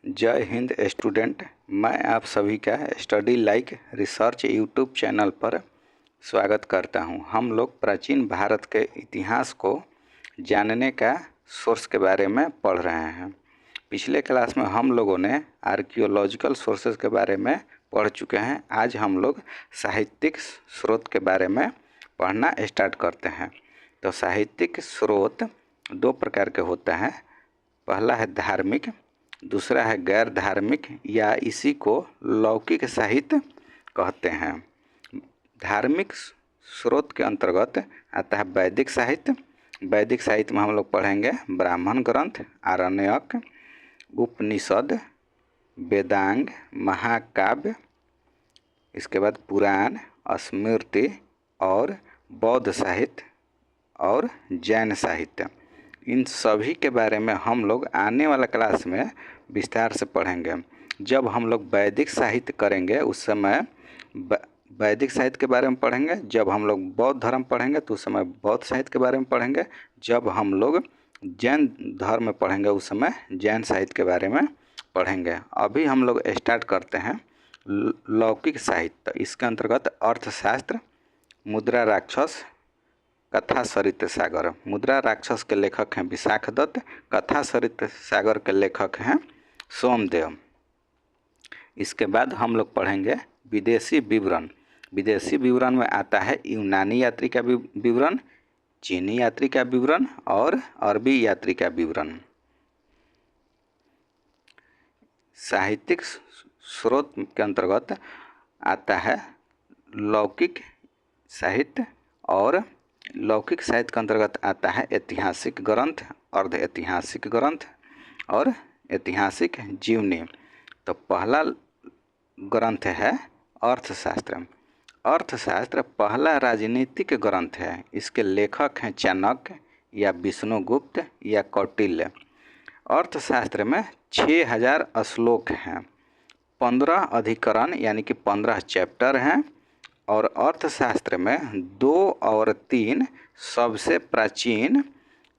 जय हिंद स्टूडेंट। मैं आप सभी का study like research YouTube channel पर स्वागत करता हूं। हम लोग प्राचीन भारत के इतिहास को जानने का सोर्स के बारे में पढ़ रहे हैं। पिछले क्लास में हम लोगों ने आर्कियोलॉजिकल सोर्सेज के बारे में पढ़ चुके हैं। आज हम लोग साहित्यिक स्रोत के बारे में पढ़ना स्टार्ट करते हैं। तो साहित्यिक स्रोत दो प्रकार के होता है। पहला है धार्मिक, दूसरा है गैर धार्मिक या इसी को लौकिक साहित्य कहते हैं। धार्मिक स्रोत के अंतर्गत आता है वैदिक साहित्य। वैदिक साहित्य में हम लोग पढ़ेंगे ब्राह्मण ग्रंथ, आरण्यक, उपनिषद, वेदांग, महाकाव्य, इसके बाद पुराण, स्मृति और बौद्ध साहित्य और जैन साहित्य। इन सभी के बारे में हम लोग आने वाला क्लास में विस्तार से पढ़ेंगे। जब हम लोग वैदिक साहित्य करेंगे उस समय वैदिक साहित्य के बारे में पढ़ेंगे। जब हम लोग बौद्ध धर्म पढ़ेंगे तो उस समय बौद्ध साहित्य के बारे में पढ़ेंगे। जब हम लोग जैन धर्म में पढ़ेंगे उस समय जैन साहित्य के बारे में पढ़ेंगे। अभी हम लोग स्टार्ट करते हैं लौकिक साहित्य। इसके अंतर्गत अर्थशास्त्र, मुद्रा राक्षस, कथा सरित सागर। मुद्रा राक्षस के लेखक हैं विशाखदत्त, कथा सरित सागर के लेखक हैं सोमदेव। इसके बाद हम लोग पढ़ेंगे विदेशी विवरण। विदेशी विवरण में आता है यूनानी यात्री का विवरण, चीनी यात्री का विवरण और अरबी यात्री का विवरण। साहित्यिक स्रोत के अंतर्गत आता है लौकिक साहित्य और लौकिक साहित्य के अंतर्गत आता है ऐतिहासिक ग्रंथ, अर्ध ऐतिहासिक ग्रंथ और ऐतिहासिक जीवनी। तो पहला ग्रंथ है अर्थशास्त्र। अर्थशास्त्र पहला राजनीतिक ग्रंथ है। इसके लेखक हैं चाणक्य या विष्णुगुप्त या कौटिल्य। अर्थशास्त्र में 6000 श्लोक हैं, 15 अधिकरण यानी कि 15 चैप्टर हैं और अर्थशास्त्र में 2 और 3 सबसे प्राचीन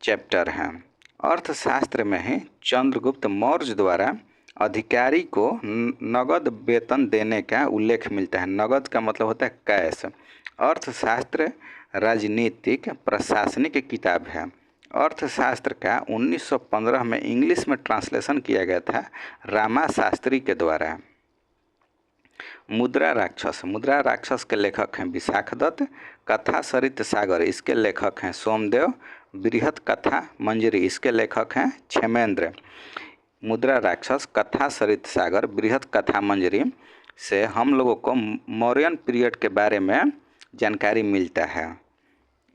चैप्टर हैं। अर्थशास्त्र में ही चंद्रगुप्त मौर्य द्वारा अधिकारी को नगद वेतन देने का उल्लेख मिलता है। नगद का मतलब होता है कैश। अर्थशास्त्र राजनीतिक प्रशासनिक किताब है। अर्थशास्त्र का 1915 में इंग्लिश में ट्रांसलेशन किया गया था रामा शास्त्री के द्वारा। मुद्रा राक्षस। मुद्रा राक्षस के लेखक हैं विशाखदत्त। कथा सरित सागर इसके लेखक हैं सोमदेव। बृहत कथा मंजरी इसके लेखक हैं क्षेमेंद्र। मुद्रा राक्षस, कथा सरित सागर, बृहत कथा मंजरी से हम लोगों को मौर्यन पीरियड के बारे में जानकारी मिलता है।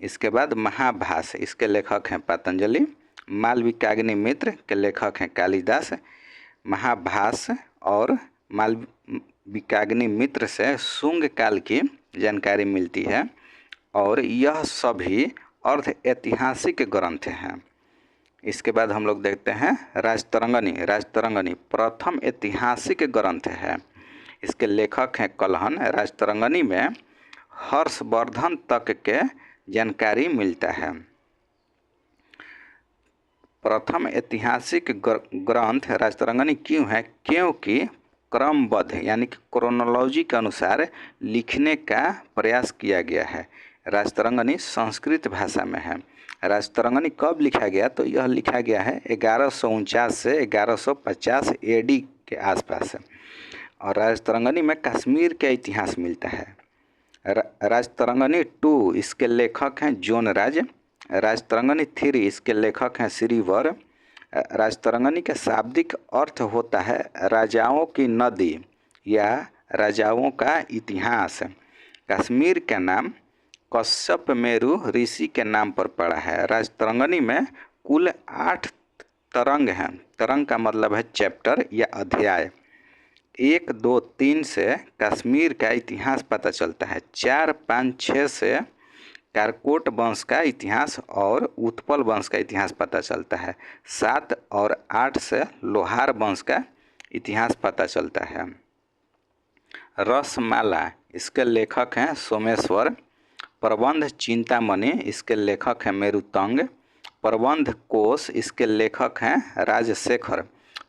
इसके बाद महाभास इसके लेखक हैं पतंजलि। मालविकाग्नि मित्र के लेखक हैं कालिदास। महाभास और मालविकाग्नि मित्र से शुंग काल की जानकारी मिलती है और यह सभी अर्ध ऐतिहासिक ग्रंथ हैं। इसके बाद हम लोग देखते हैं राजतरंगिणी। राजतरंगिणी प्रथम ऐतिहासिक ग्रंथ है। इसके लेखक हैं कलहन। राजतरंगिणी में हर्षवर्धन तक के जानकारी मिलता है। प्रथम ऐतिहासिक ग्रंथ राजतरंगिणी क्यों है? क्योंकि क्रमबद्ध यानी कि क्रोनोलॉजी के अनुसार लिखने का प्रयास किया गया है। राजतरंगिणी संस्कृत भाषा में है। राजतरंगिणी कब लिखा गया? तो यह लिखा गया है 1149 से 1150 AD के आसपास। और राजतरंगिणी में कश्मीर का इतिहास मिलता है। राजतरंगिणी 2 इसके लेखक हैं जोनराज। राजतरंगिणी 3 इसके लेखक हैं श्रीवर। राजतरंगिणी का शाब्दिक अर्थ होता है राजाओं की नदी या राजाओं का इतिहास। कश्मीर का नाम कश्यप मेरु ऋषि के नाम पर पड़ा है। राजतरंगिणी में कुल 8 तरंग हैं। तरंग का मतलब है चैप्टर या अध्याय। 1, 2, 3 से कश्मीर का इतिहास पता चलता है। 4, 5, 6 से कारकोट वंश का इतिहास और उत्पल वंश का इतिहास पता चलता है। 7 और 8 से लोहार वंश का इतिहास पता चलता है। रसमाला इसके लेखक हैं सोमेश्वर। प्रबंध चिंतामणि इसके लेखक हैं मेरुतंग। प्रबंध कोश इसके लेखक हैं राजशेखर।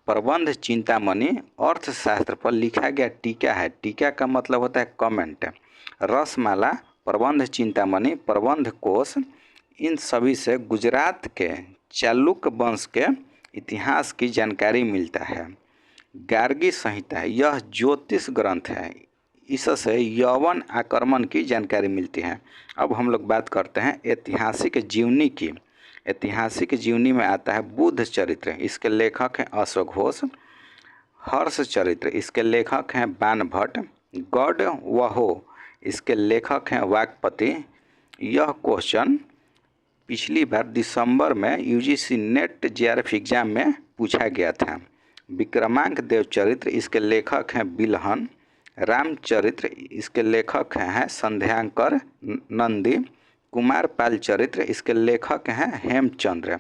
प्रबंध चिंतामणि अर्थशास्त्र पर लिखा गया टीका है। टीका का मतलब होता है कमेंट। रसमाला, प्रबंध चिंतामणि, प्रबंध कोश, इन सभी से गुजरात के चालुक्य वंश के इतिहास की जानकारी मिलता है। गार्गी संहिता, यह ज्योतिष ग्रंथ है, इससे यौवन आक्रमण की जानकारी मिलती है। अब हम लोग बात करते हैं ऐतिहासिक जीवनी की। ऐतिहासिक जीवनी में आता है बुद्ध चरित्र, इसके लेखक हैं अशोक घोष। हर्ष चरित्र, इसके लेखक हैं बाणभट्ट। गौड़ वहो, इसके लेखक हैं वाकपति। यह क्वेश्चन पिछली बार दिसंबर में यूजीसी नेट जेआरएफ एग्जाम में पूछा गया था। विक्रमांक देव चरित्र, इसके लेखक हैं बिलहन। रामचरित्र, इसके लेखक हैं संध्यांकर नंदी। कुमारपाल चरित्र, इसके लेखक हैं हेमचंद्र।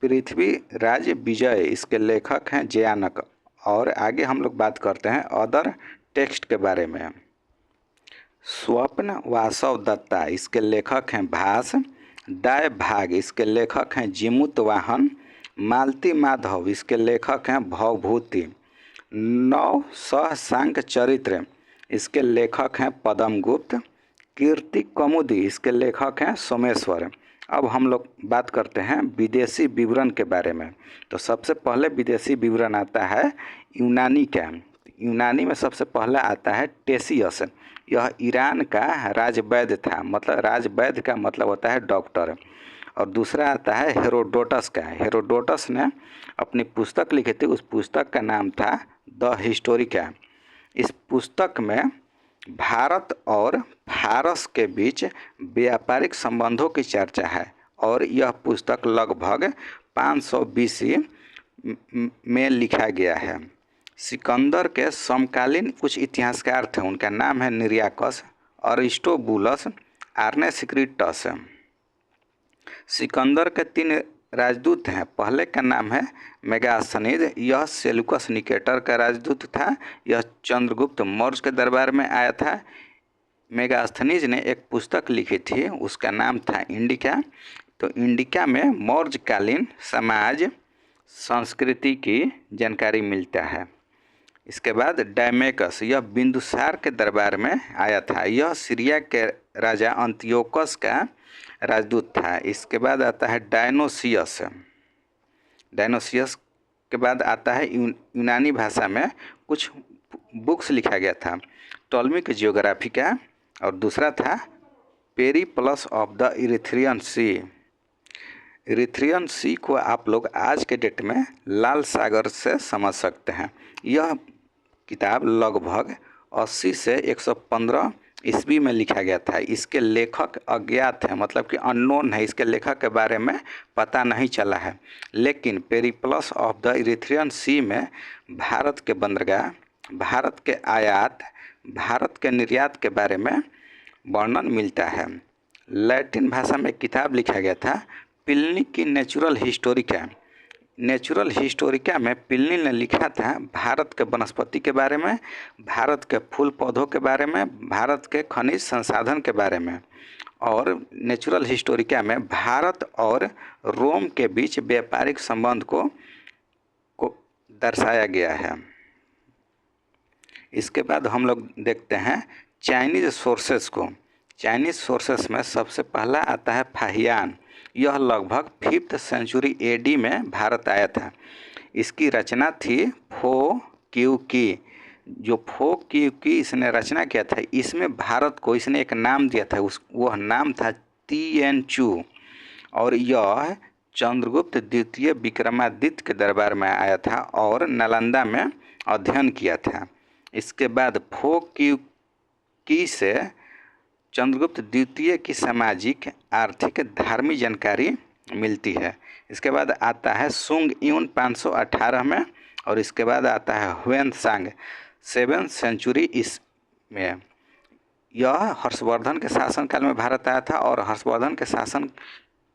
पृथ्वीराज विजय, इसके लेखक हैं जयानक। और आगे हम लोग बात करते हैं अदर टेक्स्ट के बारे में। स्वप्न वासव दत्ता, इसके लेखक हैं भास। डाय भाग, इसके लेखक हैं जिमुत वाहन। मालती माधव, इसके लेखक हैं भवभूति। नौ सहसांक चरित्र, इसके लेखक हैं पद्मगुप्त। कीर्ति कौमुदी, इसके लेखक हैं सोमेश्वर। अब हम लोग बात करते हैं विदेशी विवरण के बारे में। तो सबसे पहले विदेशी विवरण आता है यूनानी का। यूनानी में सबसे पहले आता है टेसियस, यह ईरान का राजवैद्य था, मतलब राजवैद्य का मतलब होता है डॉक्टर। और दूसरा आता है हेरोडोटस का। हेरोडोटस ने अपनी पुस्तक लिखी थी, उस पुस्तक का नाम था द हिस्टोरिका। इस पुस्तक में भारत और फारस के बीच व्यापारिक संबंधों की चर्चा है और यह पुस्तक लगभग 500 BC में लिखा गया है। सिकंदर के समकालीन कुछ इतिहासकार थे, उनका नाम है निरियाकस, अरिस्टोबुलस, आर्नेसिक्रिटस। सिकंदर के 3 राजदूत हैं। पहले का नाम है मेगास्थनीज, यह सेल्यूकस निकेटर का राजदूत था, यह चंद्रगुप्त मौर्य के दरबार में आया था। मेगास्थनीज ने एक पुस्तक लिखी थी, उसका नाम था इंडिका। तो इंडिका में मौर्यकालीन समाज संस्कृति की जानकारी मिलता है। इसके बाद डायमेकस, यह बिंदुसार के दरबार में आया था, यह सीरिया के राजा अंतियोकस का राजदूत था। इसके बाद आता है डायनोसियस। डायनोसियस के बाद आता है यूनानी भाषा में कुछ बुक्स लिखा गया था, टॉलमिक जियोग्राफी का, और दूसरा था Periplus of the Erythraean sea. Erythraean sea को आप लोग आज के डेट में लाल सागर से समझ सकते हैं। यह किताब लगभग 80 से 115 ईस्वी में लिखा गया था। इसके लेखक अज्ञात हैं, मतलब कि अननोन है, इसके लेखक के बारे में पता नहीं चला है। लेकिन पेरिप्लस ऑफ द इरिथ्रियन सी में भारत के बंदरगाह, भारत के आयात, भारत के निर्यात के बारे में वर्णन मिलता है। लैटिन भाषा में किताब लिखा गया था प्लिनी की नेचुरल हिस्टोरिका। नेचुरल हिस्टोरिका में प्लिनी ने लिखा था भारत के वनस्पति के बारे में, भारत के फूल पौधों के बारे में, भारत के खनिज संसाधन के बारे में। और नेचुरल हिस्टोरिका में भारत और रोम के बीच व्यापारिक संबंध को दर्शाया गया है। इसके बाद हम लोग देखते हैं चाइनीज सोर्सेस को। चाइनीज सोर्सेस में सबसे पहला आता है फाहियान, यह लगभग 5th सेंचुरी AD में भारत आया था। इसकी रचना थी फो क्यू की। जो फो क्यू की इसने रचना किया था, इसमें भारत को इसने एक नाम दिया था, वह नाम था तिएनचू। और यह चंद्रगुप्त द्वितीय विक्रमादित्य के दरबार में आया था और नालंदा में अध्ययन किया था। इसके बाद फो क्यू की से चंद्रगुप्त द्वितीय की सामाजिक, आर्थिक, धार्मिक जानकारी मिलती है। इसके बाद आता है सुंग यून 518 में, और इसके बाद आता है हुएन सांग 7th सेंचुरी में। यह हर्षवर्धन के शासनकाल में भारत आया था और हर्षवर्धन के शासन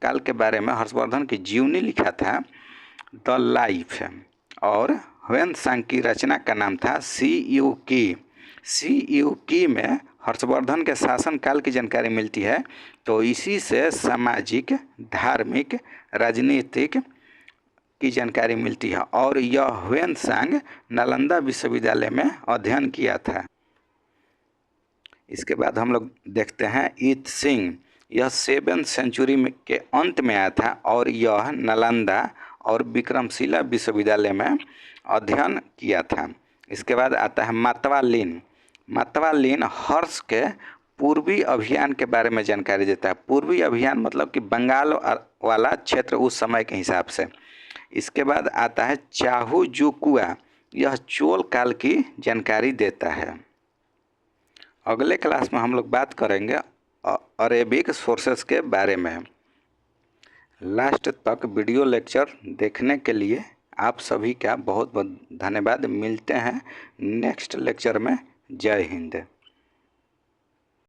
काल के बारे में हर्षवर्धन की जीवनी लिखा था द लाइफ। और हुएन सांग की रचना का नाम था CU की। CU की में हर्षवर्धन के शासन काल की जानकारी मिलती है। तो इसी से सामाजिक, धार्मिक, राजनीतिक की जानकारी मिलती है और यह ह्वेनसांग नालंदा विश्वविद्यालय में अध्ययन किया था। इसके बाद हम लोग देखते हैं ईत सिंह। यह 7वीं सेंचुरी के अंत में आया था और यह नालंदा और विक्रमशिला विश्वविद्यालय में अध्ययन किया था। इसके बाद आता है मातवा लिन। मातवा लिन हर्ष के पूर्वी अभियान के बारे में जानकारी देता है। पूर्वी अभियान मतलब कि बंगाल वाला क्षेत्र उस समय के हिसाब से। इसके बाद आता है चाहू जुकुआ। यह चोल काल की जानकारी देता है। अगले क्लास में हम लोग बात करेंगे अरेबिक सोर्सेस के बारे में। लास्ट तक वीडियो लेक्चर देखने के लिए आप सभी का बहुत बहुत धन्यवाद। मिलते हैं नेक्स्ट लेक्चर में। जय हिंद।